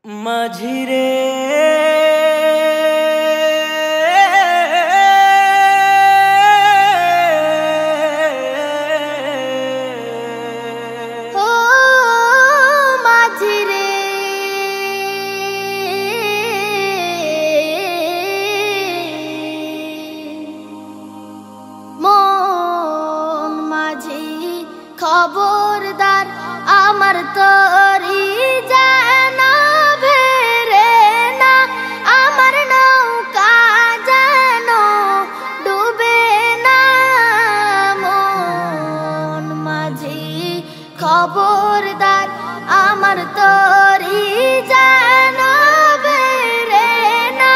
মাঝিরে ও মাঝিরে মন মাঝি খবরদার আমার তরি যেন ভেরে না, আমার নৌকা যেন ডুবে না। মন মাঝি খবরদার আমার তরি যেন ভেরে না,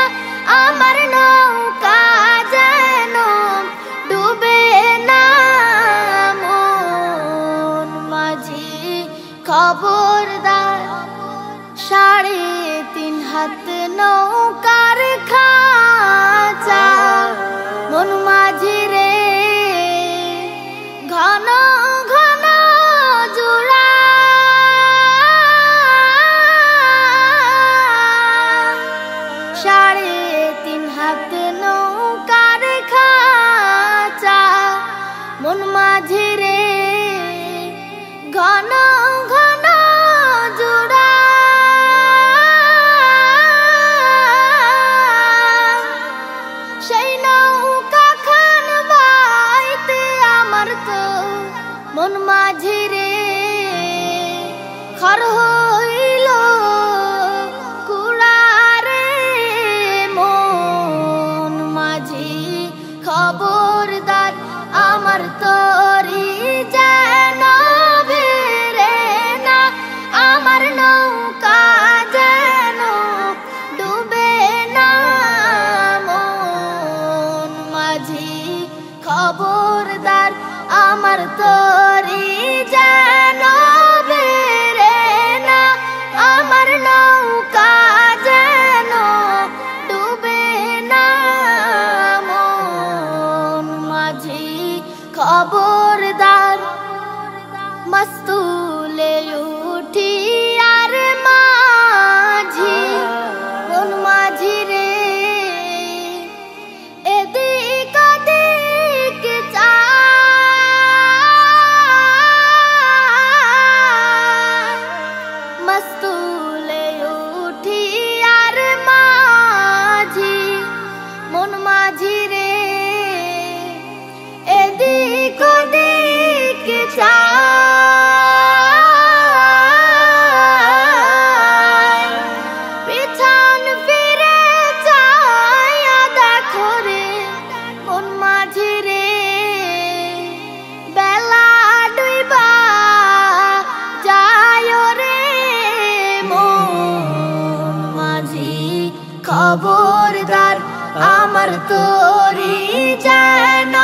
আমার নৌকা যেন ডুবে না। মন মাঝি খবরদার 3.5 হাত নৌকার খাঁচা মন মাঝি রে, ঘন ঘন জোড়া 3.5 হাত নৌকার খাঁচা মন মাঝি রে, ঘন ঘন জোড়া। সেই নৌকা খান বাইতে আমার তো মন মাঝি রে খর হইল কুড়ারে। মন মাঝি খবরদার আমার তরি যেন ভেরে না, আমার নৌকা যেন ডুবে না। মন মাঝি খবরদার আমার তরি যেন ভেরে না, আমার নৌকা যেন ডুবে না। মন মাঝি খবরদার মস্তুলে উঠি আর মাঝি মন মাঝি রে, এদিক ওদিক চায়। মস্তুলে উঠি আর মাঝি মন মাঝি রে, এদিক ওদিক চায়। পিছন ফিরে চায়া দেখো রে মন মাঝি রে, বেলা ডুইবা যায় রে। মন মাঝি খবরদার আমার তরি যেন